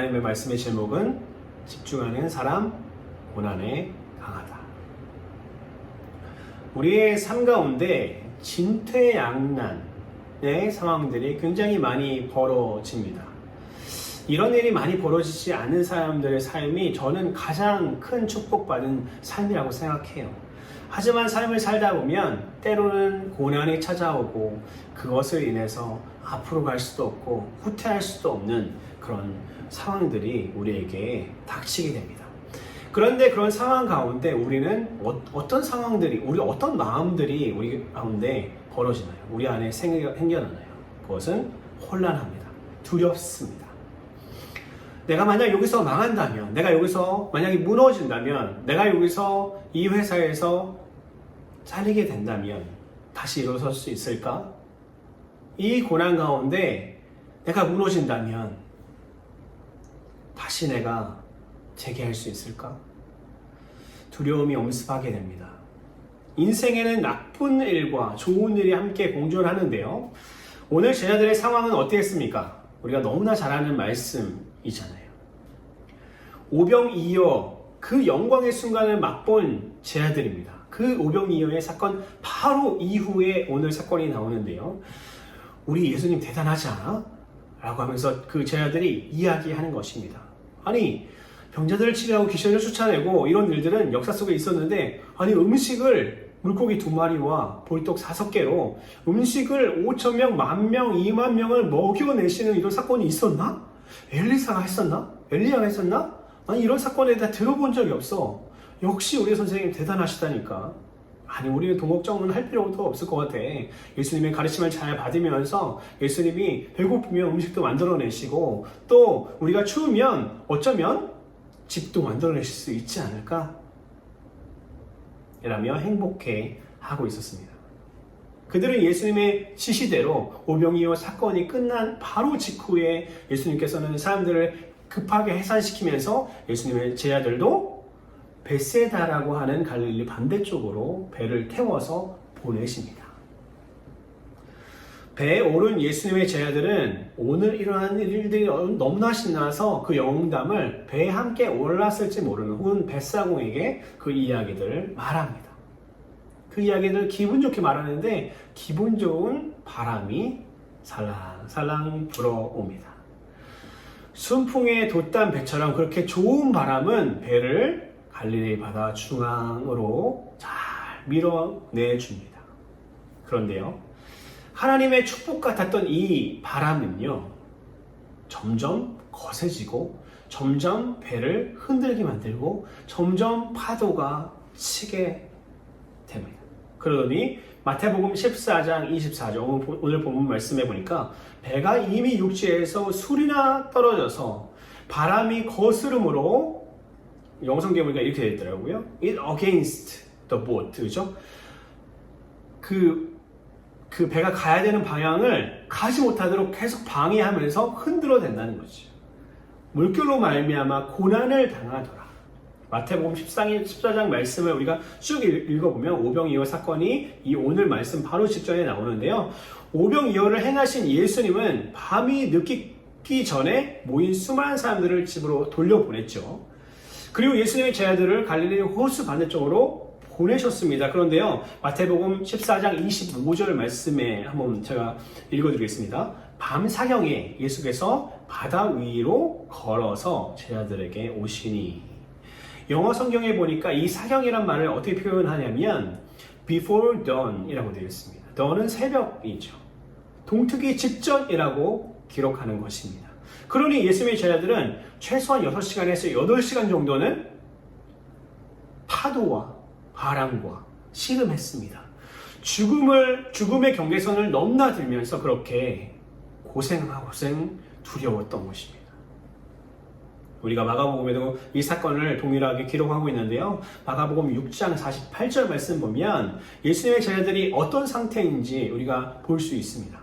하나님의 말씀의 제목은 집중하는 사람 고난에 강하다. 우리의 삶 가운데 진퇴양난의 상황들이 굉장히 많이 벌어집니다. 이런 일이 많이 벌어지지 않는 사람들의 삶이 저는 가장 큰 축복받은 삶이라고 생각해요. 하지만 삶을 살다 보면 때로는 고난이 찾아오고 그것을 인해서 앞으로 갈 수도 없고 후퇴할 수도 없는 그런 상황들이 우리에게 닥치게 됩니다. 그런데 그런 상황 가운데 우리는 어떤 상황들이, 우리 어떤 마음들이 우리 가운데 벌어지나요? 우리 안에 생겨나나요? 그것은 혼란합니다. 두렵습니다. 내가 만약 여기서 망한다면, 내가 여기서 만약에 무너진다면, 내가 여기서 이 회사에서 잘리게 된다면 다시 일어설 수 있을까? 이 고난 가운데 내가 무너진다면 다시 내가 재기할 수 있을까? 두려움이 엄습하게 됩니다. 인생에는 나쁜 일과 좋은 일이 함께 공존하는데요. 오늘 제자들의 상황은 어땠습니까? 우리가 너무나 잘 아는 말씀이잖아요. 오병이어 그 영광의 순간을 맛본 제자들입니다. 그 오병이어의 사건 바로 이후에 오늘 사건이 나오는데요. 우리 예수님 대단하지 않아? 라고 하면서 그 제자들이 이야기하는 것입니다. 아니, 병자들을 치료하고 귀신을 쫓아내고 이런 일들은 역사 속에 있었는데, 아니 음식을 물고기 2마리와 보리떡 5개로 음식을 5,000명, 10,000명, 20,000명을 먹여내시는 이런 사건이 있었나? 엘리사가 했었나? 엘리야가 했었나? 아니 이런 사건에 대해 들어본 적이 없어. 역시 우리 선생님 대단하시다니까. 아니 우리는 동국정은 할 필요도 없을 것 같아. 예수님의 가르침을 잘 받으면서 예수님이 배고프면 음식도 만들어내시고 또 우리가 추우면 어쩌면 집도 만들어내실 수 있지 않을까? 라며 행복해 하고 있었습니다. 그들은 예수님의 지시대로 오병이어 사건이 끝난 바로 직후에 예수님께서는 사람들을 급하게 해산시키면서 예수님의 제자들도 벳세다라고 하는 갈릴리 반대쪽으로 배를 태워서 보내십니다. 배에 오른 예수님의 제자들은 오늘 일어난 일들이 너무나 신나서 그 영담을 배에 함께 올랐을지 모르는 혹은 뱃사공에게 그 이야기들을 말합니다. 그 이야기들을 기분 좋게 말하는데 기분 좋은 바람이 살랑살랑 불어옵니다. 순풍에 돛단 배처럼 그렇게 좋은 바람은 배를 갈릴리 바다 중앙으로 잘 밀어내줍니다. 그런데요, 하나님의 축복 같았던 이 바람은요, 점점 거세지고 점점 배를 흔들게 만들고 점점 파도가 치게 됩니다. 그러더니 마태복음 14장 24절 오늘 본문 말씀해 보니까 배가 이미 육지에서 술이나 떨어져서 바람이 거스름으로 영성경에 보니까 이렇게 되어 있더라고요. It against the boat, 그죠? 그 배가 가야 되는 방향을 가지 못하도록 계속 방해하면서 흔들어댄다는 거죠. 물결로 말미암아 고난을 당하더라. 마태복음 14장 말씀을 우리가 쭉 읽어보면 오병이어 사건이 이 오늘 말씀 바로 직전에 나오는데요. 오병이어를 행하신 예수님은 밤이 늦기 전에 모인 수많은 사람들을 집으로 돌려보냈죠. 그리고 예수님의 제자들을 갈릴리 호수 반대쪽으로 보내셨습니다. 그런데요, 마태복음 14장 25절 말씀에 한번 제가 읽어드리겠습니다. 밤 사경에 예수께서 바다 위로 걸어서 제자들에게 오시니. 영어 성경에 보니까 이 사경이란 말을 어떻게 표현하냐면 before dawn 이라고 되어 있습니다. dawn은 새벽이죠. 동트기 직전이라고 기록하는 것입니다. 그러니 예수님의 제자들은 최소한 6시간에서 8시간 정도는 파도와 바람과 씨름했습니다. 죽음의 경계선을 넘나들면서 그렇게 고생 두려웠던 것입니다. 우리가 마가복음에도 이 사건을 동일하게 기록하고 있는데요. 마가복음 6장 48절 말씀 보면 예수님의 제자들이 어떤 상태인지 우리가 볼 수 있습니다.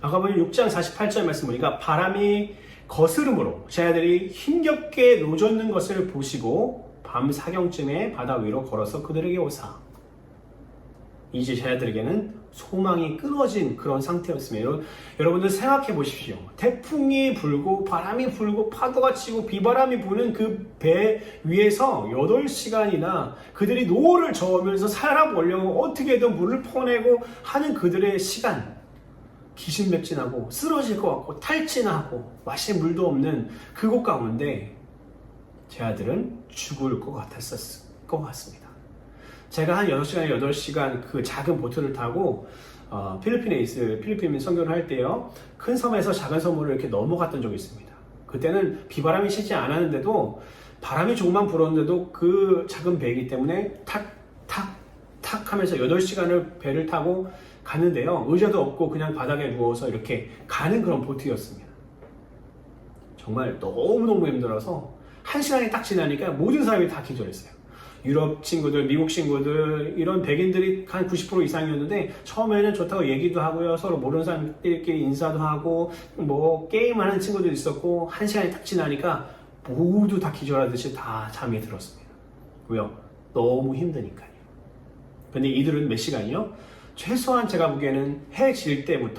마가복음 6장 48절 말씀 보니까 바람이 거스름으로 제자들이 힘겹게 노젓는 것을 보시고 밤 사경쯤에 바다 위로 걸어서 그들에게 오사. 이제 제자들에게는 소망이 끊어진 그런 상태였습니다. 여러분들 생각해 보십시오. 태풍이 불고 바람이 불고 파도가 치고 비바람이 부는 그 배 위에서 8시간이나 그들이 노를 저으면서 살아보려고 어떻게든 물을 퍼내고 하는 그들의 시간, 기신맥진하고 쓰러질 것 같고 탈진하고 마실 물도 없는 그곳 가운데 제 아들은 죽을 것 같았을 것 같습니다. 제가 한 6시간, 8시간 그 작은 보트를 타고 필리핀 선교를 할 때요, 큰 섬에서 작은 섬으로 이렇게 넘어갔던 적이 있습니다. 그때는 비바람이 치지 않았는데도 바람이 조금만 불었는데도 그 작은 배이기 때문에 탁 하면서 8시간을 배를 타고 갔는데요, 의자도 없고 그냥 바닥에 누워서 이렇게 가는 그런 보트였습니다. 정말 너무너무 힘들어서 1시간이 딱 지나니까 모든 사람이 다 기절했어요. 유럽 친구들, 미국 친구들, 이런 백인들이 한 90% 이상이었는데 처음에는 좋다고 얘기도 하고요, 서로 모르는 사람들끼리 인사도 하고 뭐 게임하는 친구도 있었고 1시간이 딱 지나니까 모두 다 기절하듯이 다 잠이 들었습니다. 왜요? 너무 힘드니까요. 근데 이들은 몇 시간이요? 최소한 제가 보기에는 해 질 때를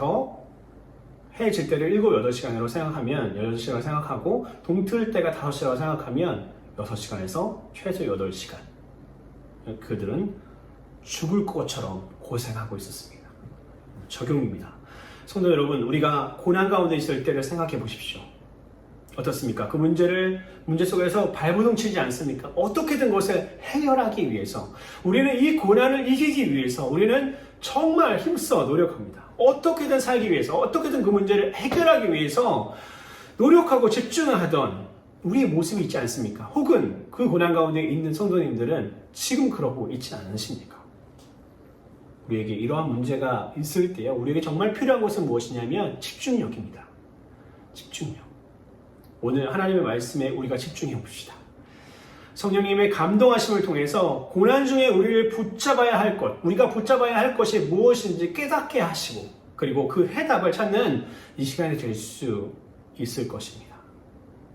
7, 8시간으로 생각하면 8시간 생각하고 동틀 때가 5시간으로 생각하면 6시간에서 최소 8시간 그들은 죽을 것처럼 고생하고 있었습니다. 적용입니다. 성도 여러분, 우리가 고난 가운데 있을 때를 생각해 보십시오. 어떻습니까? 그 문제 속에서 발버둥 치지 않습니까? 어떻게든 그것을 해결하기 위해서, 우리는 이 고난을 이기기 위해서 우리는 정말 힘써 노력합니다. 어떻게든 살기 위해서, 어떻게든 그 문제를 해결하기 위해서 노력하고 집중을 하던 우리의 모습이 있지 않습니까? 혹은 그 고난 가운데 있는 성도님들은 지금 그러고 있지 않으십니까? 우리에게 이러한 문제가 있을 때요, 우리에게 정말 필요한 것은 무엇이냐면 집중력입니다. 집중력. 오늘 하나님의 말씀에 우리가 집중해 봅시다. 성령님의 감동하심을 통해서 고난 중에 우리를 붙잡아야 할 것, 우리가 붙잡아야 할 것이 무엇인지 깨닫게 하시고, 그리고 그 해답을 찾는 이 시간이 될 수 있을 것입니다.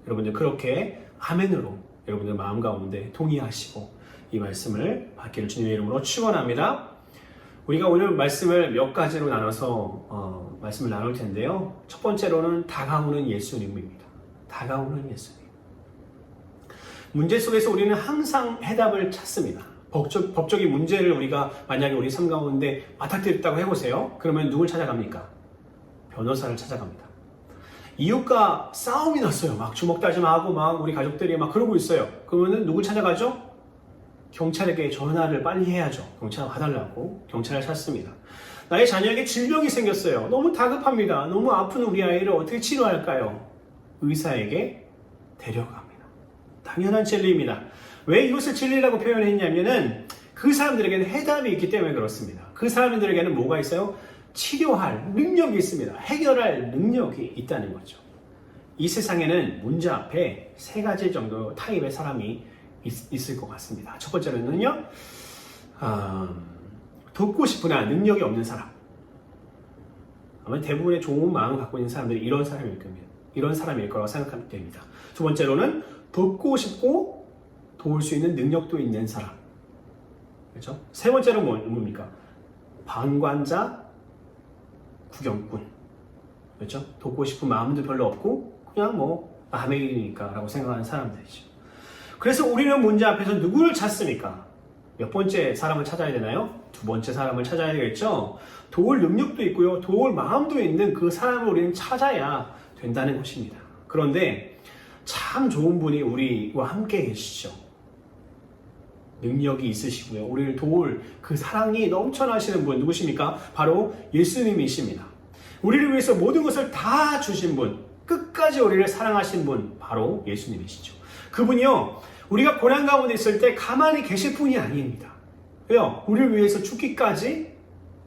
여러분들 그렇게 아멘으로 여러분들 마음 가운데 동의하시고 이 말씀을 받기를 주님의 이름으로 축원합니다. 우리가 오늘 말씀을 몇 가지로 나눠서 말씀을 나눌 텐데요. 첫 번째로는 다가오는 예수님입니다. 다가오는 예수님. 문제 속에서 우리는 항상 해답을 찾습니다. 법적인 문제를 우리가 만약에 우리 삶 가운데 맞닥뜨렸다고 해보세요. 그러면 누굴 찾아갑니까? 변호사를 찾아갑니다. 이웃과 싸움이 났어요. 막 주먹다짐하고 막 우리 가족들이 막 그러고 있어요. 그러면은 누굴 찾아가죠? 경찰에게 전화를 빨리 해야죠. 경찰 와달라고 경찰을 찾습니다. 나의 자녀에게 질병이 생겼어요. 너무 다급합니다. 너무 아픈 우리 아이를 어떻게 치료할까요? 의사에게 데려갑니다. 당연한 진리입니다. 왜 이것을 진리라고 표현했냐면은 그 사람들에게는 해답이 있기 때문에 그렇습니다. 그 사람들에게는 뭐가 있어요? 치료할 능력이 있습니다. 해결할 능력이 있다는 거죠. 이 세상에는 문제 앞에 3가지 정도 타입의 사람이 있을 것 같습니다. 첫 번째로는요, 돕고 싶으나 능력이 없는 사람. 아마 대부분의 좋은 마음을 갖고 있는 사람들이 이런 사람일 거라고 생각하면 됩니다. 두 번째로는 돕고 싶고 도울 수 있는 능력도 있는 사람. 그렇죠? 세 번째로 뭡니까? 방관자, 구경꾼. 그렇죠? 돕고 싶은 마음도 별로 없고 그냥 뭐 남의 일이니까 라고 생각하는 사람들이죠. 그래서 우리는 문제 앞에서 누구를 찾습니까? 몇 번째 사람을 찾아야 되나요? 2번째 사람을 찾아야 되겠죠? 도울 능력도 있고요, 도울 마음도 있는 그 사람을 우리는 찾아야 된다는 것입니다. 그런데 참 좋은 분이 우리와 함께 계시죠. 능력이 있으시고요, 우리를 도울 그 사랑이 넘쳐나시는 분 누구십니까? 바로 예수님이십니다. 우리를 위해서 모든 것을 다 주신 분, 끝까지 우리를 사랑하신 분, 바로 예수님이시죠. 그분이요, 우리가 고난 가운데 있을 때 가만히 계실 분이 아닙니다. 왜요? 우리를 위해서 죽기까지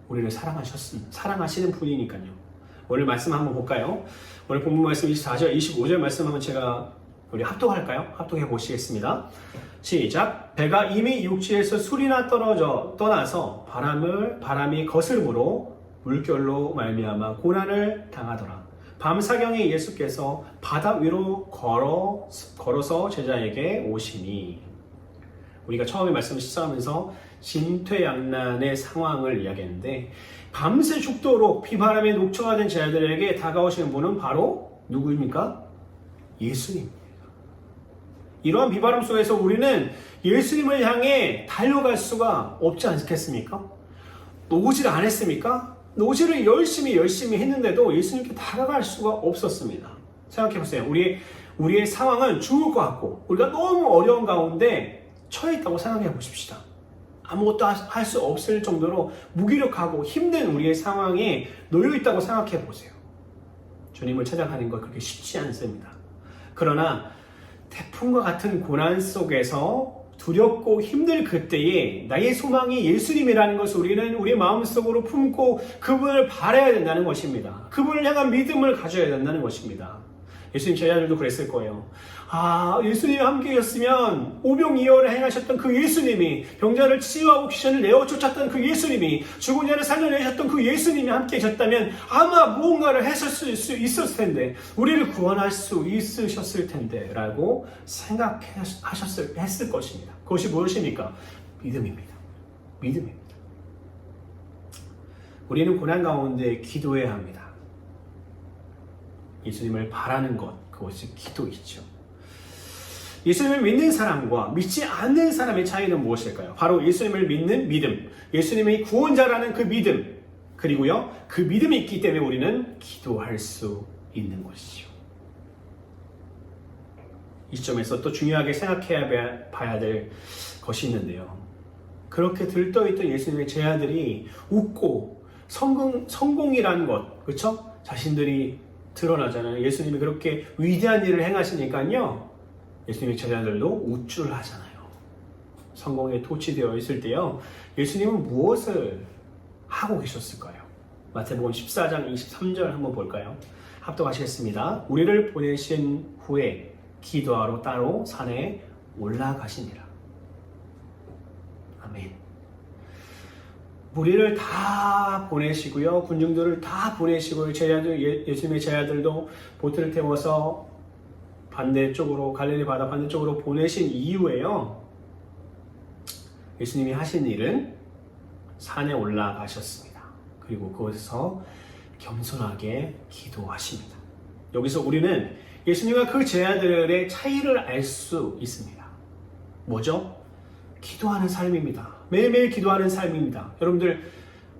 우리를 사랑하시는 분이니까요. 오늘 말씀 한번 볼까요? 오늘 본문 말씀 24절, 25절 말씀 한번 우리 합독할까요? 합독해 보시겠습니다. 시작. 배가 이미 육지에서 술이나 떠나서 바람이 거슬므로 물결로 말미암아 고난을 당하더라. 밤사경에 예수께서 바다 위로 걸어서 제자에게 오시니. 우리가 처음에 말씀을 시작하면서 진퇴양난의 상황을 이야기했는데 밤새 죽도록 비바람에 녹초가 된 제자들에게 다가오시는 분은 바로 누구입니까? 예수님입니다. 이러한 비바람 속에서 우리는 예수님을 향해 달려갈 수가 없지 않겠습니까? 노질을 안 했습니까? 노질을 열심히 했는데도 예수님께 다가갈 수가 없었습니다. 생각해보세요. 우리의 상황은 죽을 것 같고 우리가 너무 어려운 가운데 처해 있다고 생각해 보십시다. 아무것도 할 수 없을 정도로 무기력하고 힘든 우리의 상황에 놓여 있다고 생각해 보세요. 주님을 찾아가는 것 그렇게 쉽지 않습니다. 그러나 태풍과 같은 고난 속에서 두렵고 힘들 그때에 나의 소망이 예수님이라는 것을 우리는 우리 마음속으로 품고 그분을 바라야 된다는 것입니다. 그분을 향한 믿음을 가져야 된다는 것입니다. 예수님 제자들도 그랬을 거예요. 예수님이 함께였으면 오병이어를 행하셨던 그 예수님이, 병자를 치유하고 귀신을 내어 쫓았던 그 예수님이, 죽은 자를 살려내셨던 그 예수님이 함께 계셨다면 아마 무언가를 했을 수 있었을 텐데, 우리를 구원할 수 있으셨을 텐데 라고 했을 것입니다. 그것이 무엇입니까? 믿음입니다. 믿음입니다. 우리는 고난 가운데 기도해야 합니다. 예수님을 바라는 것, 그것이 기도이죠. 예수님을 믿는 사람과 믿지 않는 사람의 차이는 무엇일까요? 바로 예수님을 믿는 믿음, 예수님이 구원자라는 그 믿음, 그리고요, 그 믿음이 있기 때문에 우리는 기도할 수 있는 것이죠. 이 점에서 또 중요하게 생각해 봐야 될 것이 있는데요. 그렇게 들떠있던 예수님의 제자들이 웃고 성공이라는 것, 그렇죠? 자신들이 드러나잖아요. 예수님이 그렇게 위대한 일을 행하시니까요. 예수님의 제자들도 우쭐하잖아요. 성공에 도취되어 있을 때요. 예수님은 무엇을 하고 계셨을까요? 마태복음 14장 23절 한번 볼까요? 합독하시겠습니다. 우리를 보내신 후에 기도하러 따로 산에 올라가시니라. 아멘. 무리를 다 보내시고요. 군중들을 다 보내시고요. 예수님의 제자들도 보트를 태워서 반대쪽으로, 갈릴리 바다 반대쪽으로 보내신 이후에요. 예수님이 하신 일은 산에 올라가셨습니다. 그리고 그곳에서 겸손하게 기도하십니다. 여기서 우리는 예수님과 그 제자들의 차이를 알 수 있습니다. 뭐죠? 기도하는 삶입니다. 매일매일 기도하는 삶입니다. 여러분들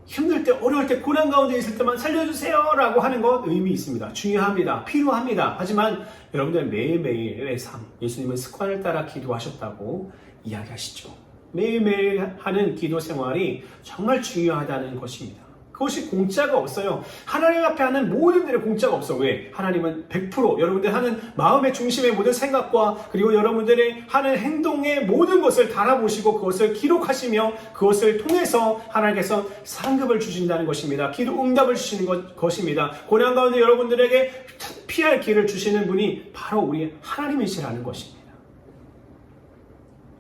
힘들 때, 어려울 때, 고난 가운데 있을 때만 살려주세요 라고 하는 것 의미 있습니다. 중요합니다. 필요합니다. 하지만 여러분들 매일매일의 삶, 예수님은 습관을 따라 기도하셨다고 이야기하시죠. 매일매일 하는 기도 생활이 정말 중요하다는 것입니다. 그것이 공짜가 없어요. 하나님 앞에 하는 모든 일에 공짜가 없어. 왜? 하나님은 100% 여러분들 하는 마음의 중심의 모든 생각과 그리고 여러분들의 하는 행동의 모든 것을 달아보시고 그것을 기록하시며 그것을 통해서 하나님께서 상급을 주신다는 것입니다. 기도 응답을 주시는 것입니다. 고난 가운데 여러분들에게 피할 길을 주시는 분이 바로 우리 하나님이시라는 것입니다.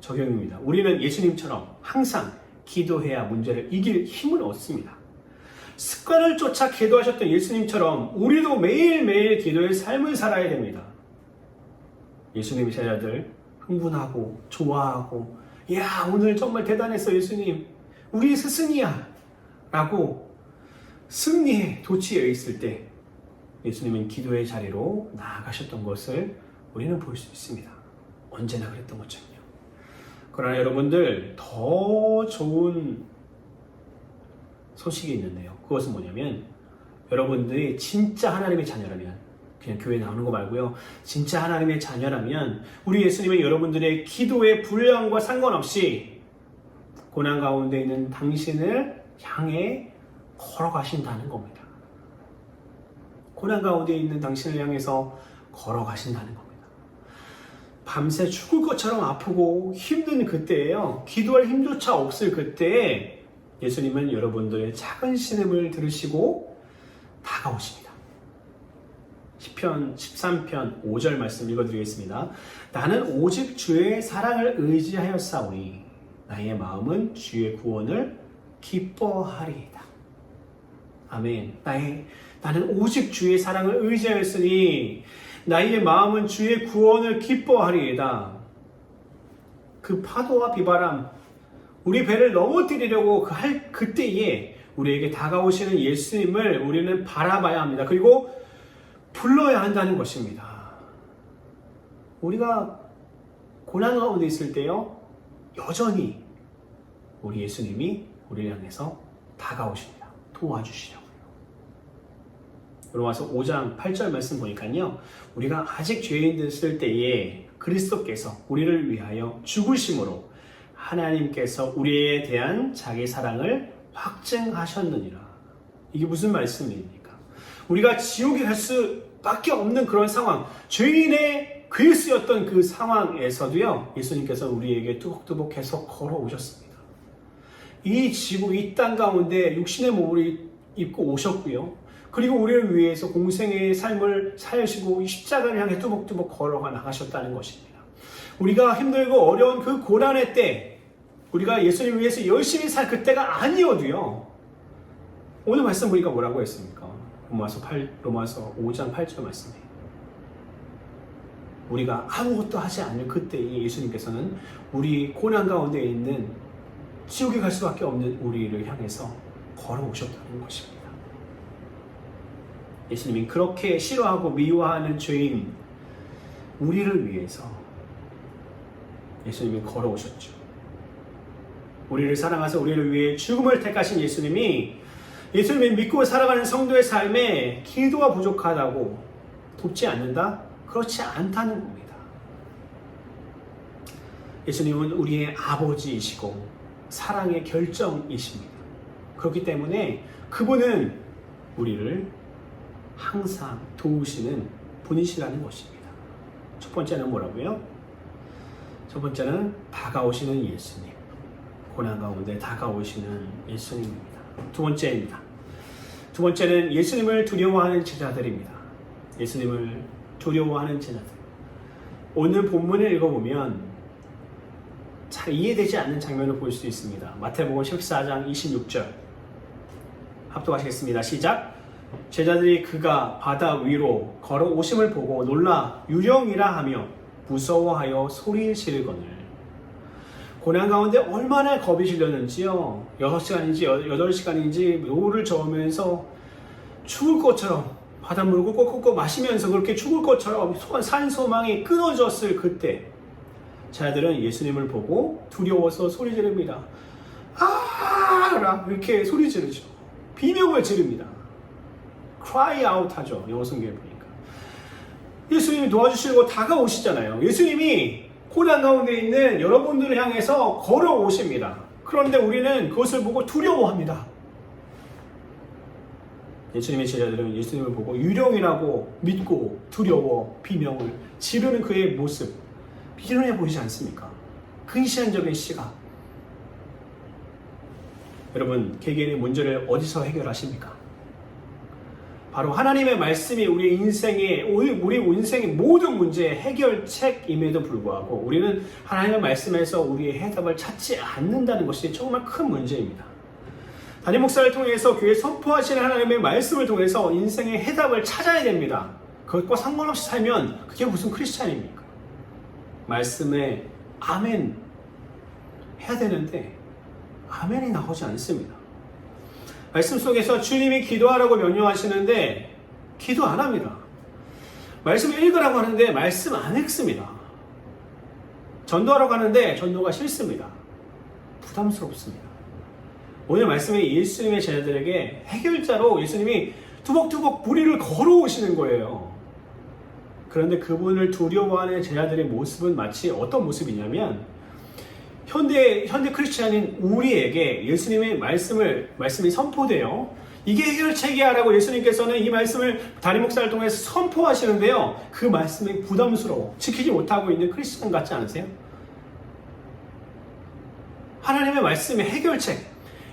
적용입니다. 우리는 예수님처럼 항상 기도해야 문제를 이길 힘을 얻습니다. 습관을 쫓아 기도하셨던 예수님처럼 우리도 매일매일 기도의 삶을 살아야 됩니다. 예수님의 제자들 흥분하고 좋아하고 야 오늘 정말 대단했어 예수님 우리 스승이야 라고 승리에 도취해 있을 때 예수님은 기도의 자리로 나아가셨던 것을 우리는 볼 수 있습니다. 언제나 그랬던 것처럼요. 그러나 여러분들 더 좋은 소식이 있는데요. 그것은 뭐냐면 여러분들이 진짜 하나님의 자녀라면 그냥 교회 나오는 거 말고요. 진짜 하나님의 자녀라면 우리 예수님은 여러분들의 기도의 분량과 상관없이 고난 가운데 있는 당신을 향해 걸어가신다는 겁니다. 고난 가운데 있는 당신을 향해서 걸어가신다는 겁니다. 밤새 죽을 것처럼 아프고 힘든 그때에요. 기도할 힘조차 없을 그때에 예수님은 여러분들의 작은 신음을 들으시고 다가오십니다. 시편 13편 5절 말씀 읽어드리겠습니다. 나는 오직 주의 사랑을 의지하였사오니 나의 마음은 주의 구원을 기뻐하리이다. 아멘. 나는 오직 주의 사랑을 의지하였으니 나의 마음은 주의 구원을 기뻐하리이다. 그 파도와 비바람 우리 배를 넘어뜨리려고 할 그때에 우리에게 다가오시는 예수님을 우리는 바라봐야 합니다. 그리고 불러야 한다는 것입니다. 우리가 고난 가운데 있을 때요, 여전히 우리 예수님이 우리를 향해서 다가오십니다. 도와주시려고요. 로마서 5장 8절 말씀 보니까요, 우리가 아직 죄인 됐을 때에 그리스도께서 우리를 위하여 죽으심으로 하나님께서 우리에 대한 자기 사랑을 확증하셨느니라. 이게 무슨 말씀입니까? 우리가 지옥에 갈 수밖에 없는 그런 상황, 죄인의 괴수였던 그 상황에서도요, 예수님께서 우리에게 뚜벅뚜벅 계속 걸어오셨습니다. 이 지구, 이 땅 가운데 육신의 몸을 입고 오셨고요. 그리고 우리를 위해서 공생의 삶을 사시고 십자가를 향해 뚜벅뚜벅 걸어가 나가셨다는 것입니다. 우리가 힘들고 어려운 그 고난의 때, 우리가 예수님을 위해서 열심히 살 그때가 아니어도요, 오늘 말씀 보니까 뭐라고 했습니까? 로마서 5장 8절 말씀이에요. 우리가 아무것도 하지 않을 그때에 예수님께서는 우리 고난 가운데 있는 지옥에 갈 수밖에 없는 우리를 향해서 걸어오셨다는 것입니다. 예수님이 그렇게 싫어하고 미워하는 죄인 우리를 위해서 예수님이 걸어오셨죠. 우리를 사랑하셔서 우리를 위해 죽음을 택하신 예수님이 믿고 살아가는 성도의 삶에 기도가 부족하다고 돕지 않는다? 그렇지 않다는 겁니다. 예수님은 우리의 아버지이시고 사랑의 결정이십니다. 그렇기 때문에 그분은 우리를 항상 도우시는 분이시라는 것입니다. 첫 번째는 뭐라고요? 첫 번째는 다가오시는 예수님. 고난 가운데 다가오시는 예수님입니다. 두 번째입니다. 두 번째는 예수님을 두려워하는 제자들입니다. 예수님을 두려워하는 제자들. 오늘 본문을 읽어보면 잘 이해되지 않는 장면을 볼 수 있습니다. 마태복음 14장 26절 합독하시겠습니다. 시작. 제자들이 그가 바다 위로 걸어오심을 보고 놀라 유령이라 하며 무서워하여 소리 지르거늘. 고난 가운데 얼마나 겁이 질렸는지요. 6시간인지 8시간인지 노를 저으면서 죽을 것처럼 바닷물을 꼭꼭꼭 마시면서 그렇게 죽을 것처럼 산소망이 끊어졌을 그때 자들은 예수님을 보고 두려워서 소리 지릅니다. 아! 이렇게 소리 지르죠. 비명을 지릅니다. cry out 하죠. 영어 성경에 보니까. 예수님이 도와주시려고 다가오시잖아요. 예수님이 고난 가운데 있는 여러분들을 향해서 걸어오십니다. 그런데 우리는 그것을 보고 두려워합니다. 예수님의 제자들은 예수님을 보고 유령이라고 믿고 두려워 비명을 지르는 그의 모습, 비련해 보이지 않습니까? 근시안적인 시각. 여러분, 개개인의 문제를 어디서 해결하십니까? 바로 하나님의 말씀이 우리 인생의 모든 문제의 해결책임에도 불구하고 우리는 하나님의 말씀에서 우리의 해답을 찾지 않는다는 것이 정말 큰 문제입니다. 담임 목사를 통해서 교회 선포하시는 하나님의 말씀을 통해서 인생의 해답을 찾아야 됩니다. 그것과 상관없이 살면 그게 무슨 크리스찬입니까? 말씀에 아멘 해야 되는데 아멘이 나오지 않습니다. 말씀 속에서 주님이 기도하라고 명령하시는데 기도 안 합니다. 말씀을 읽으라고 하는데 말씀 안 읽습니다. 전도하라고 하는데 전도가 싫습니다. 부담스럽습니다. 오늘 말씀이 예수님의 제자들에게 해결자로 예수님이 투벅투벅 무리를 걸어오시는 거예요. 그런데 그분을 두려워하는 제자들의 모습은 마치 어떤 모습이냐면 현대 크리스찬인 우리에게 예수님의 말씀이 선포돼요. 이게 해결책이야라고 예수님께서는 이 말씀을 담임 목사를 통해서 선포하시는데요. 그 말씀이 부담스러워 지키지 못하고 있는 크리스찬 같지 않으세요? 하나님의 말씀의 해결책,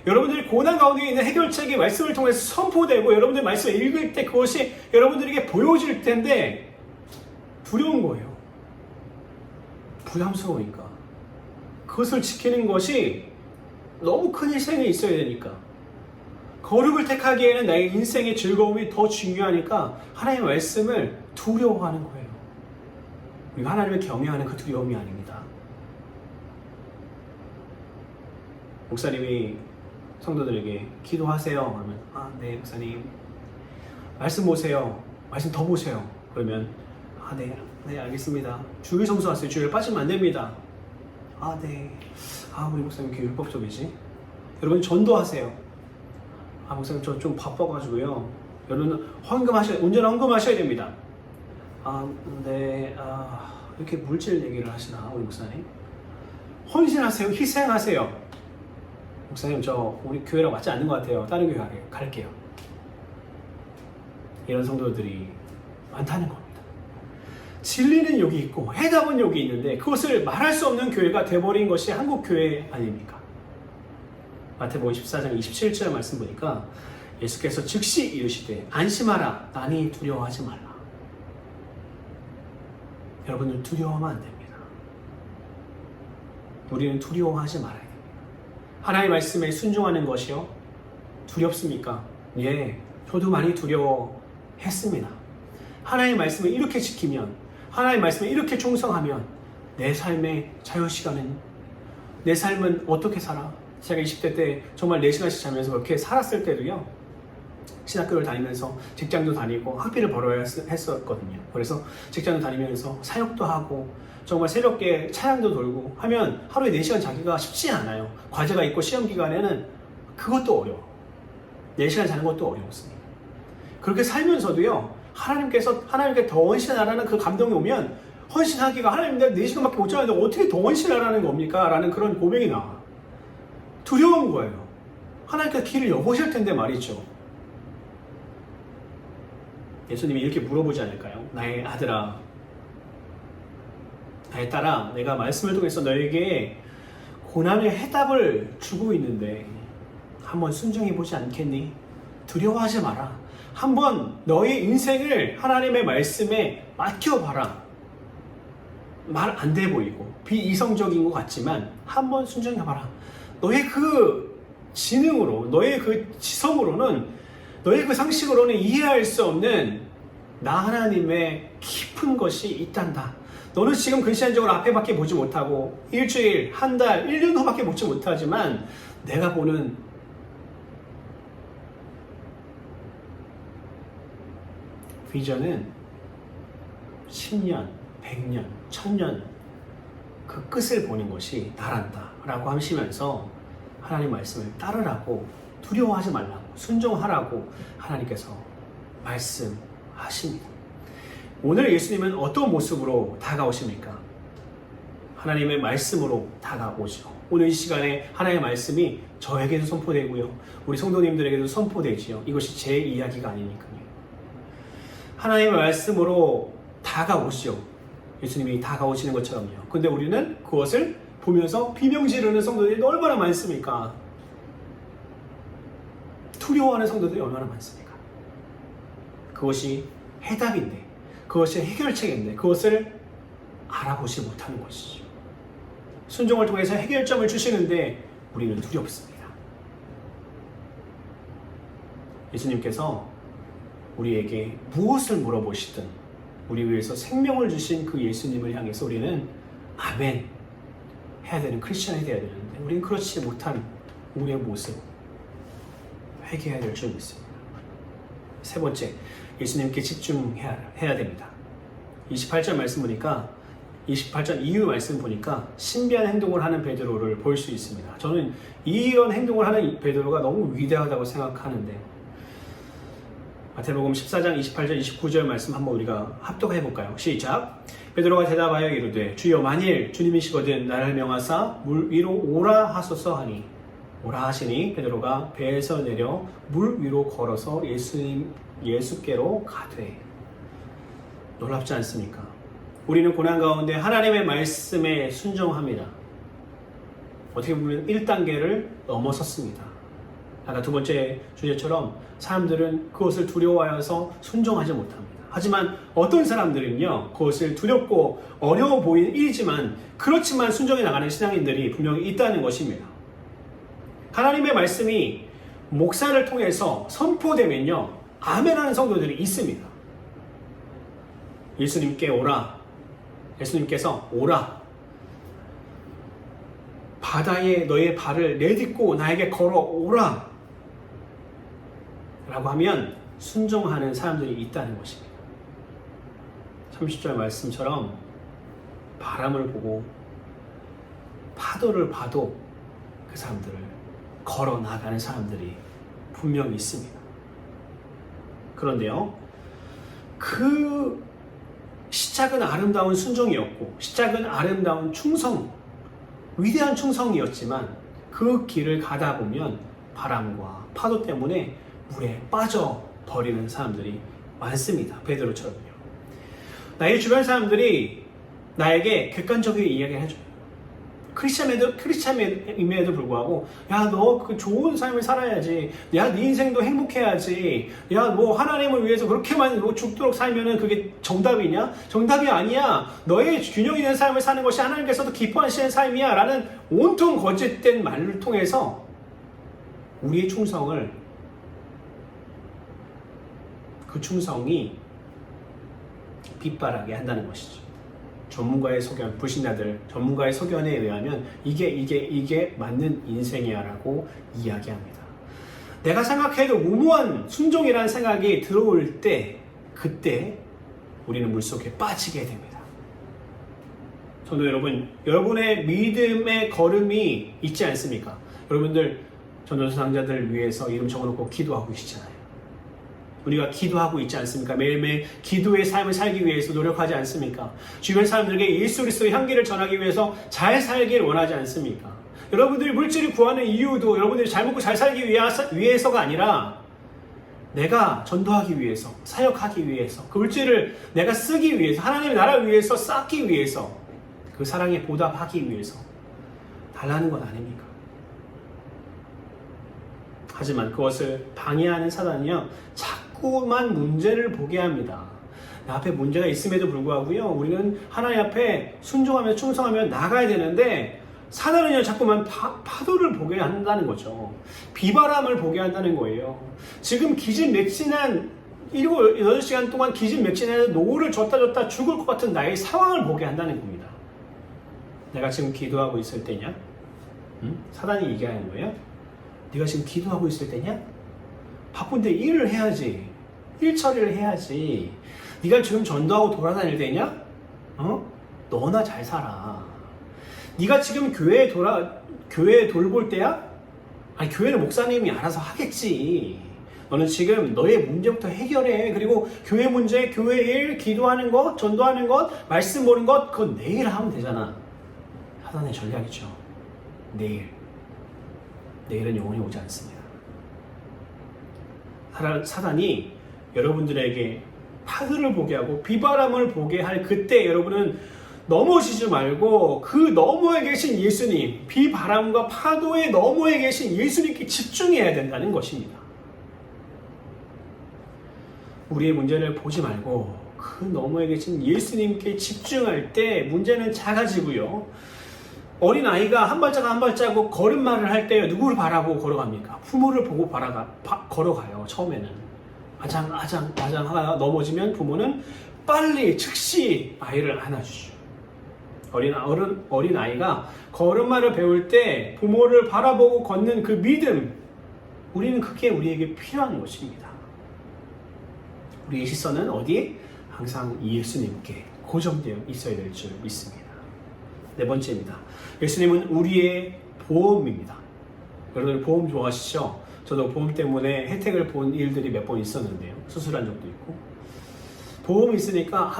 여러분들이 고난 가운데 있는 해결책이 말씀을 통해서 선포되고 여러분들이 말씀을 읽을 때 그것이 여러분들에게 보여질 텐데 두려운 거예요. 부담스러우니까. 그것을 지키는 것이 너무 큰 희생이 있어야 되니까. 거룩을 택하기에는 나의 인생의 즐거움이 더 중요하니까 하나님의 말씀을 두려워하는 거예요. 우리가 하나님을 경외하는 그 두려움이 아닙니다. 목사님이 성도들에게 기도하세요 하면 네 목사님. 말씀 보세요. 말씀 더 보세요. 그러면 네 알겠습니다. 주일 성수하세요. 주일 빠지면 안 됩니다. 네. 우리 목사님 이렇게 율법적이지? 여러분 전도하세요. 목사님 저 좀 바빠가지고요. 여러분 온전한 헌금하셔야 됩니다. 네. 이렇게 물질 얘기를 하시나 우리 목사님? 헌신하세요. 희생하세요. 목사님 저 우리 교회랑 맞지 않는 것 같아요. 다른 교회 갈게요. 이런 성도들이 많다는 겁니다. 진리는 여기 있고 해답은 여기 있는데 그것을 말할 수 없는 교회가 돼버린 것이 한국 교회 아닙니까? 마태복음 14장 27절 말씀 보니까 예수께서 즉시 이르시되 안심하라 나니 두려워하지 말라. 여러분들 두려워하면 안 됩니다. 우리는 두려워하지 말아야 됩니다. 하나님의 말씀에 순종하는 것이요 두렵습니까? 예, 저도 많이 두려워했습니다. 하나님의 말씀을 이렇게 지키면, 하나님의 말씀에 이렇게 충성하면 내 삶의 자유시간은, 내 삶은 어떻게 살아? 제가 20대 때 정말 4시간씩 자면서 그렇게 살았을 때도요, 신학교를 다니면서 직장도 다니고 학비를 벌어야 했었거든요. 그래서 직장도 다니면서 사역도 하고 정말 새벽에 차량도 돌고 하면 하루에 4시간 자기가 쉽지 않아요. 과제가 있고 시험 기간에는 그것도 어려워. 4시간 자는 것도 어려웠습니다. 그렇게 살면서도요, 하나님께 더 헌신하라는 그 감동이 오면 헌신하기가, 하나님 내가 4시간밖에 못 자는데 어떻게 더 헌신하라는 겁니까? 라는 그런 고백이 나와. 두려운 거예요. 하나님께서 길을 여보실 텐데 말이죠. 예수님이 이렇게 물어보지 않을까요? 나의 아들아, 나의 딸아, 내가 말씀을 통해서 너에게 고난의 해답을 주고 있는데 한번 순종해보지 않겠니? 두려워하지 마라. 한번 너의 인생을 하나님의 말씀에 맡겨봐라. 말 안 돼 보이고 비이성적인 것 같지만 한번 순종해봐라. 너의 그 지능으로, 너의 그 지성으로는, 너의 그 상식으로는 이해할 수 없는 나 하나님의 깊은 것이 있단다. 너는 지금 근시안적으로 앞에밖에 보지 못하고 일주일, 한 달, 1년 후밖에 보지 못하지만 내가 보는 비전은 10년, 100년, 1000년 그 끝을 보는 것이 나란다 라고 하시면서 하나님 말씀을 따르라고, 두려워하지 말라고, 순종하라고 하나님께서 말씀하십니다. 오늘 예수님은 어떤 모습으로 다가오십니까? 하나님의 말씀으로 다가오죠. 오늘 이 시간에 하나님의 말씀이 저에게도 선포되고요, 우리 성도님들에게도 선포되지요. 이것이 제 이야기가 아니니까요. 하나님의 말씀으로 다가오시죠. 예수님이 다가오시는 것처럼요. 근데 우리는 그것을 보면서 비명 지르는 성도들이 얼마나 많습니까? 두려워하는 성도들이 얼마나 많습니까? 그것이 해답인데, 그것이 해결책인데 그것을 알아보지 못하는 것이죠. 순종을 통해서 해결점을 주시는데 우리는 두렵습니다. 예수님께서 우리에게 무엇을 물어보시든 우리 위해서 생명을 주신 그 예수님을 향해서 우리는 아멘 해야 되는 크리스천이 되어야 되는데 우리는 그렇지 못한 우리의 모습 회개해야 될 줄 믿습니다. 세 번째, 예수님께 집중해야 됩니다. 28절 말씀 보니까, 28절 이후 말씀 보니까 신비한 행동을 하는 베드로를 볼 수 있습니다. 저는 이런 행동을 하는 베드로가 너무 위대하다고 생각하는데, 마태복음 14장 28절 29절 말씀 한번 우리가 합독해 볼까요? 시작. 베드로가 대답하여 이르되 주여 만일 주님이시거든 나를 명하사 물 위로 오라 하소서 하니, 오라 하시니 베드로가 배에서 내려 물 위로 걸어서 예수께로 가되. 놀랍지 않습니까? 우리는 고난 가운데 하나님의 말씀에 순종합니다. 어떻게 보면 1단계를 넘어섰습니다. 아까 두 번째 주제처럼 사람들은 그것을 두려워하여서 순종하지 못합니다. 하지만 어떤 사람들은요, 그것을 두렵고 어려워 보이는 일이지만 그렇지만 순종해 나가는 신앙인들이 분명히 있다는 것입니다. 하나님의 말씀이 목사를 통해서 선포되면요, 아멘하는 성도들이 있습니다. 예수님께 오라. 예수님께서 오라. 바다에 너의 발을 내딛고 나에게 걸어오라 라고 하면 순종하는 사람들이 있다는 것입니다. 30절 말씀처럼 바람을 보고 파도를 봐도 그 사람들을 걸어 나가는 사람들이 분명히 있습니다. 그런데요, 그 시작은 아름다운 순종이었고 시작은 아름다운 충성, 위대한 충성이었지만 그 길을 가다 보면 바람과 파도 때문에 물에 빠져버리는 사람들이 많습니다. 베드로처럼요. 나의 주변 사람들이 나에게 객관적인 이야기를 해줘요. 크리스찬임에도 불구하고 야, 너 그 좋은 삶을 살아야지. 야, 네 인생도 행복해야지. 야, 뭐 하나님을 위해서 그렇게만 뭐 죽도록 살면은 그게 정답이냐? 정답이 아니야. 너의 균형 있는 삶을 사는 것이 하나님께서도 기뻐하시는 삶이야 라는 온통 거짓된 말을 통해서 우리의 충성을, 그 충성이 빗바라게 한다는 것이죠. 전문가의 소견, 불신자들 전문가의 소견에 의하면 이게 맞는 인생이야 라고 이야기합니다. 내가 생각해도 무모한 순종이라는 생각이 들어올 때, 그때 우리는 물속에 빠지게 됩니다. 성도 여러분, 여러분의 믿음의 걸음이 있지 않습니까? 여러분들 전도서 상자들 위해서 이름 적어놓고 기도하고 계시잖아요. 우리가 기도하고 있지 않습니까? 매일매일 기도의 삶을 살기 위해서 노력하지 않습니까? 주변 사람들에게 예수 그리스도의 향기를 전하기 위해서 잘 살기를 원하지 않습니까? 여러분들이 물질을 구하는 이유도 여러분들이 잘 먹고 잘 살기 위해서가 아니라 내가 전도하기 위해서, 사역하기 위해서, 그 물질을 내가 쓰기 위해서, 하나님의 나라를 위해서 쌓기 위해서, 그 사랑에 보답하기 위해서 달라는 것 아닙니까? 하지만 그것을 방해하는 사단이요, 자꾸만 문제를 보게 합니다. 나 앞에 문제가 있음에도 불구하고요, 우리는 하나님 앞에 순종하며 충성하며 나가야 되는데 사단은요, 자꾸만 파도를 보게 한다는 거죠. 비바람을 보게 한다는 거예요. 지금 기진맥진한 7, 8시간 동안 기진맥진한 노를 줬다 죽을 것 같은 나의 상황을 보게 한다는 겁니다. 내가 지금 기도하고 있을 때냐? 사단이 얘기하는 거예요. 네가 지금 기도하고 있을 때냐? 바쁜데 일을 해야지. 일 처리를 해야지. 네가 지금 전도하고 돌아다닐 때냐? 너나 잘 살아. 네가 지금 교회 돌볼 때야? 아니, 교회는 목사님이 알아서 하겠지. 너는 지금 너의 문제부터 해결해. 그리고 교회 문제, 교회 일, 기도하는 것, 전도하는 것, 말씀 보는 것, 그건 내일 하면 되잖아. 사단의 전략이죠. 내일은 영원히 오지 않습니다. 사단이 여러분들에게 파도를 보게 하고 비바람을 보게 할 그때 여러분은 넘어지지 말고 그 너머에 계신 예수님, 비바람과 파도의 너머에 계신 예수님께 집중해야 된다는 것입니다. 우리의 문제를 보지 말고 그 너머에 계신 예수님께 집중할 때 문제는 작아지고요. 어린아이가 한 발자국 한 발자국 걸음마를 할 때 누구를 바라보고 걸어갑니까? 부모를 보고 걸어가요. 처음에는 아장 하다가 넘어지면 부모는 빨리 즉시 아이를 안아주죠. 어린아이가 걸음마를 배울 때 부모를 바라보고 걷는 그 믿음, 우리는 그게 우리에게 필요한 것입니다. 우리의 시선은 어디에? 항상 예수님께 고정되어 있어야 될 줄 믿습니다. 네 번째입니다. 예수님은 우리의 보험입니다. 여러분 보험 좋아하시죠? 저도 보험 때문에 혜택을 본 일들이 몇 번 있었는데요. 수술한 적도 있고. 보험이 있으니까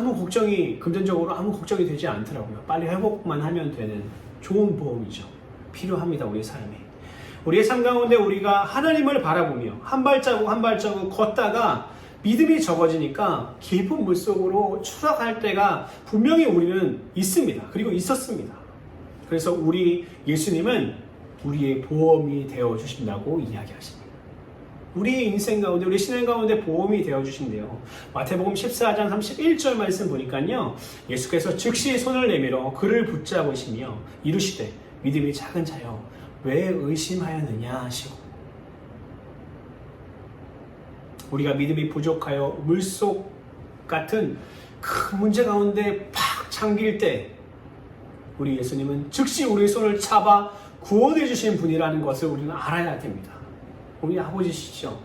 금전적으로 아무 걱정이 되지 않더라고요. 빨리 회복만 하면 되는 좋은 보험이죠. 필요합니다. 우리의 삶에. 우리의 삶 가운데 우리가 하나님을 바라보며 한 발자국 한 발자국 걷다가 믿음이 적어지니까 깊은 물속으로 추락할 때가 분명히 우리는 있습니다. 그리고 있었습니다. 그래서 우리 예수님은 우리의 보험이 되어주신다고 이야기하십니다. 우리의 인생 가운데, 우리 신앙 가운데 보험이 되어주신대요. 마태복음 14장 31절 말씀 보니까요, 예수께서 즉시 손을 내밀어 그를 붙잡으시며 이르시되 믿음이 작은 자여 왜 의심하였느냐 하시고, 우리가 믿음이 부족하여 물속 같은 큰 문제 가운데 팍 잠길 때 우리 예수님은 즉시 우리의 손을 잡아 구원해 주신 분이라는 것을 우리는 알아야 됩니다. 우리 아버지시죠.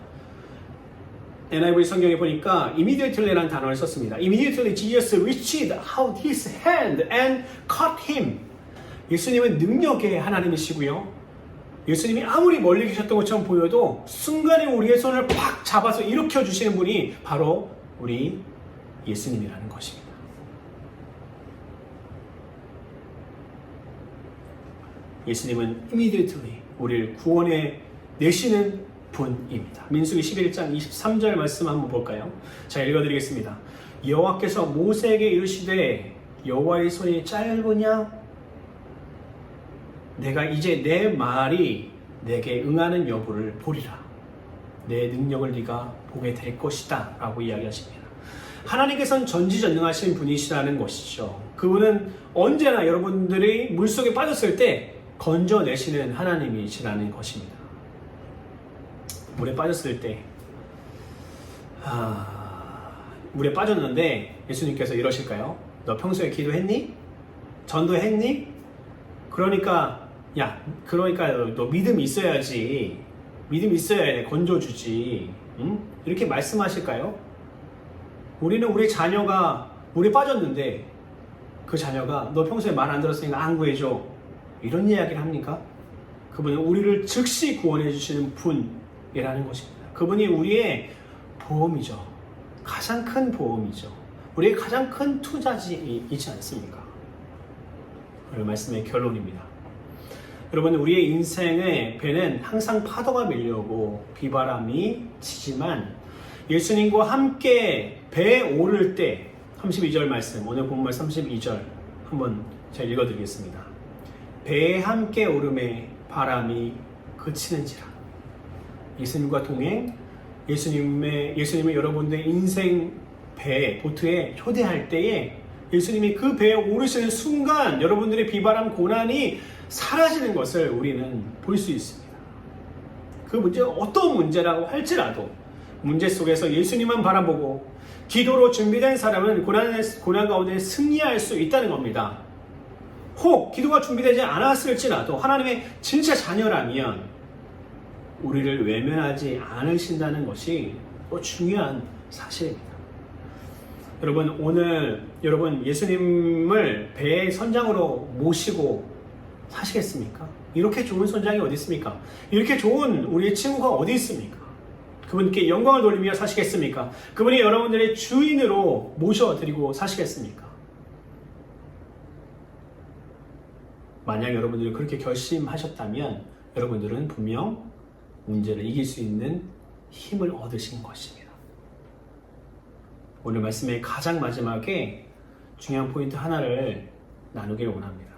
NIV 성경에 보니까 immediately라는 단어를 썼습니다. Immediately Jesus reached out his hand and caught him. 예수님은 능력의 하나님이시고요. 예수님이 아무리 멀리 계셨던 것처럼 보여도 순간에 우리의 손을 팍 잡아서 일으켜 주시는 분이 바로 우리 예수님이라는 것입니다. 예수님은 immediately 우리를 구원해 내시는 분입니다. 민수기 11장 23절 말씀 한번 볼까요? 자, 읽어드리겠습니다. 여호와께서 모세에게 이르시되 여호와의 손이 짧으냐? 내가 이제 내 말이 내게 응하는 여부를 보리라. 내 능력을 네가 보게 될 것이다 라고 이야기하십니다. 하나님께서는 전지전능하신 분이시라는 것이죠. 그분은 언제나 여러분들이 물속에 빠졌을 때 건져내시는 하나님이시라는 것입니다. 물에 빠졌을 때 물에 빠졌는데 예수님께서 이러실까요? 너 평소에 기도했니? 전도했니? 그러니까 너 믿음이 있어야지. 믿음이 있어야 건져주지. 응? 이렇게 말씀하실까요? 우리는 우리 자녀가 물에 빠졌는데 그 자녀가 너 평소에 말 안 들었으니까 안 구해줘. 이런 이야기를 합니까? 그분은 우리를 즉시 구원해 주시는 분이라는 것입니다. 그분이 우리의 보험이죠. 가장 큰 보험이죠. 우리의 가장 큰 투자지이지 않습니까? 오늘 말씀의 결론입니다. 여러분, 우리의 인생의 배는 항상 파도가 밀려오고 비바람이 치지만 예수님과 함께 배에 오를 때 32절 말씀, 오늘 본문 32절 한번 제가 읽어드리겠습니다. 배에 함께 오름에 바람이 그치는지라. 예수님과 동행, 예수님을 여러분들의 인생 배, 보트에 초대할 때에 예수님이 그 배에 오르시는 순간 여러분들의 비바람, 고난이 사라지는 것을 우리는 볼 수 있습니다. 그 문제가 어떤 문제라고 할지라도 문제 속에서 예수님만 바라보고 기도로 준비된 사람은 고난 가운데 승리할 수 있다는 겁니다. 혹 기도가 준비되지 않았을지라도 하나님의 진짜 자녀라면 우리를 외면하지 않으신다는 것이 또 중요한 사실입니다. 여러분, 오늘 여러분 예수님을 배의 선장으로 모시고 사시겠습니까? 이렇게 좋은 선장이 어디 있습니까? 이렇게 좋은 우리의 친구가 어디 있습니까? 그분께 영광을 돌리며 사시겠습니까? 그분이 여러분들의 주인으로 모셔드리고 사시겠습니까? 만약 여러분들이 그렇게 결심하셨다면 여러분들은 분명 문제를 이길 수 있는 힘을 얻으신 것입니다. 오늘 말씀의 가장 마지막에 중요한 포인트 하나를 나누기를 원합니다.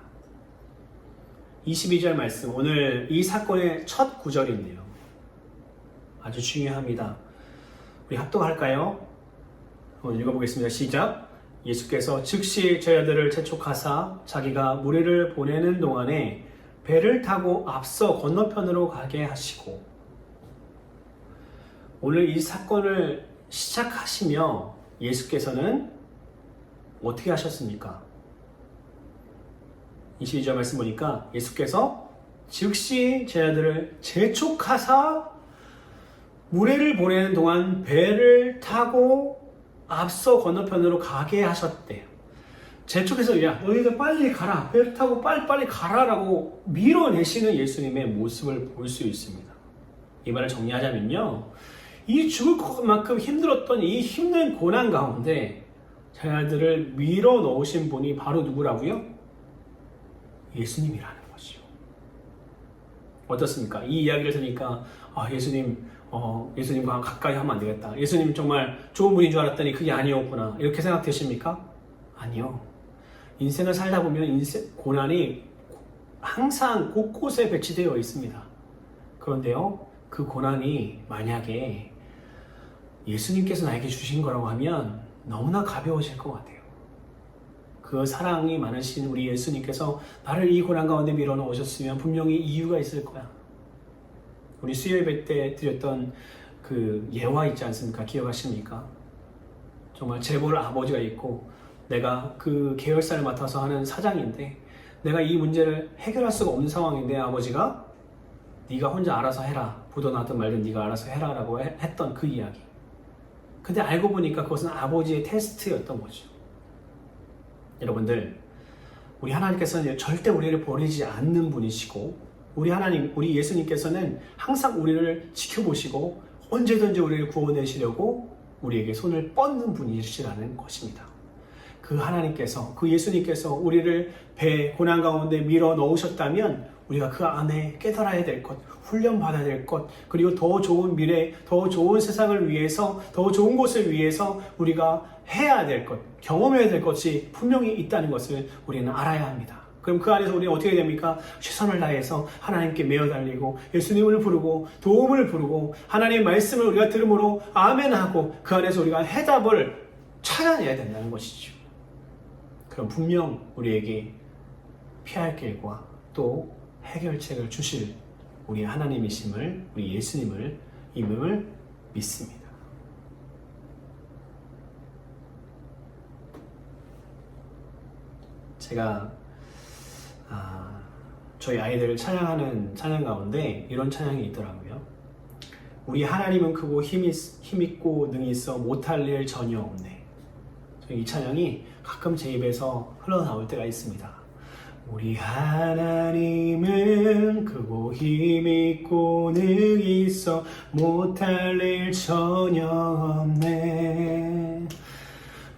22절 말씀, 오늘 이 사건의 첫 구절인데요. 아주 중요합니다. 우리 합독할까요? 한번 읽어보겠습니다. 시작! 예수께서 즉시 저희들을 재촉하사 자기가 무리를 보내는 동안에 배를 타고 앞서 건너편으로 가게 하시고, 오늘 이 사건을 시작하시며 예수께서는 어떻게 하셨습니까? 22절 말씀 보니까 예수께서 즉시 제자들을 재촉하사 무리를 보내는 동안 배를 타고 앞서 건너편으로 가게 하셨대요. 재촉해서 야 너희들 빨리 가라, 배를 타고 빨리 가라라고 밀어내시는 예수님의 모습을 볼 수 있습니다. 이 말을 정리하자면요, 이 죽을 것만큼 힘들었던 이 힘든 고난 가운데 자녀들을 밀어 넣으신 분이 바로 누구라고요? 예수님이라는 것이요. 어떻습니까? 이 이야기를 들으니까 예수님과 가까이 하면 안 되겠다. 예수님 정말 좋은 분인 줄 알았더니 그게 아니었구나. 이렇게 생각되십니까? 아니요. 인생을 살다 보면 고난이 항상 곳곳에 배치되어 있습니다. 그런데요, 그 고난이 만약에 예수님께서 나에게 주신 거라고 하면 너무나 가벼워질 것 같아요. 그 사랑이 많으신 우리 예수님께서 나를 이 고난 가운데 밀어넣으셨으면 분명히 이유가 있을 거야. 우리 수요 예배 때 드렸던 그 예화 있지 않습니까? 기억하십니까? 정말 재벌 아버지가 있고 내가 그 계열사를 맡아서 하는 사장인데 내가 이 문제를 해결할 수가 없는 상황인데 아버지가 네가 혼자 알아서 해라. 부도나든 말든 네가 알아서 해라 라고 했던 그 이야기. 근데 알고 보니까 그것은 아버지의 테스트였던 거죠. 여러분들, 우리 하나님께서는 절대 우리를 버리지 않는 분이시고 우리 예수님께서는 항상 우리를 지켜보시고 언제든지 우리를 구원하시려고 우리에게 손을 뻗는 분이시라는 것입니다. 그 하나님께서, 그 예수님께서 우리를 배 고난 가운데 밀어 넣으셨다면 우리가 그 안에 깨달아야 될 것, 훈련받아야 될 것, 그리고 더 좋은 미래, 더 좋은 세상을 위해서, 더 좋은 곳을 위해서 우리가 해야 될 것, 경험해야 될 것이 분명히 있다는 것을 우리는 알아야 합니다. 그럼 그 안에서 우리는 어떻게 됩니까? 최선을 다해서 하나님께 매어 달리고 예수님을 부르고 도움을 부르고 하나님의 말씀을 우리가 들음으로 아멘하고 그 안에서 우리가 해답을 찾아내야 된다는 것이죠. 그럼 분명 우리에게 피할 길과 또 해결책을 주실 우리 하나님이심을, 우리 예수님을 임을 믿습니다. 제가 저희 아이들을 찬양하는 찬양 가운데 이런 찬양이 있더라고요. 우리 하나님은 크고 힘있고 능히 있어 못할 일 전혀 없네. 이 찬양이 가끔 제 입에서 흘러나올 때가 있습니다. 우리 하나님은 크고 힘있고 능히 있어 못할 일 전혀 없네.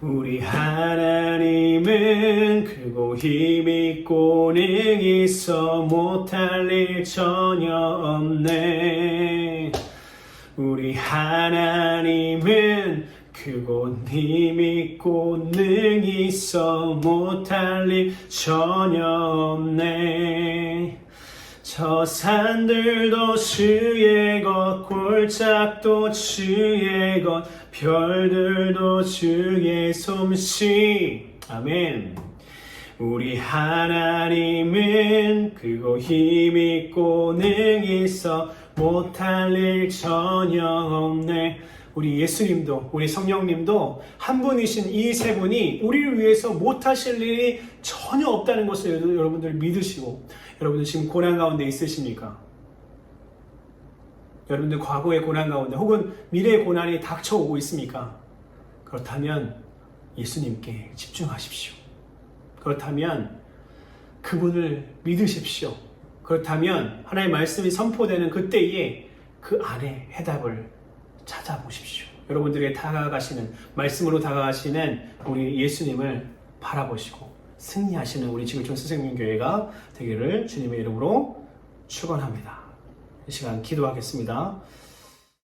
우리 하나님은 크고 힘있고 능히 있어 못할 일 전혀 없네. 우리 하나님은 크고 힘있고 능히 있어 못할 일 전혀 없네. 저 산들도 주의 것, 골짜기도 주의 것, 별들도 주의 솜씨. 아멘. 우리 하나님은 크고 힘있고 능히 있어 못할 일 전혀 없네. 우리 예수님도 우리 성령님도 한 분이신 이 세 분이 우리를 위해서 못하실 일이 전혀 없다는 것을 여러분들 믿으시고, 여러분들 지금 고난 가운데 있으십니까? 여러분들 과거의 고난 가운데 혹은 미래의 고난이 닥쳐오고 있습니까? 그렇다면 예수님께 집중하십시오. 그렇다면 그분을 믿으십시오. 그렇다면 하나님의 말씀이 선포되는 그때에 그 안에 해답을 찾아보십시오. 여러분들에게 다가가시는, 말씀으로 다가가시는 우리 예수님을 바라보시고 승리하시는 우리 지구촌 스승님교회가 되기를 주님의 이름으로 축원합니다. 이 시간 기도하겠습니다.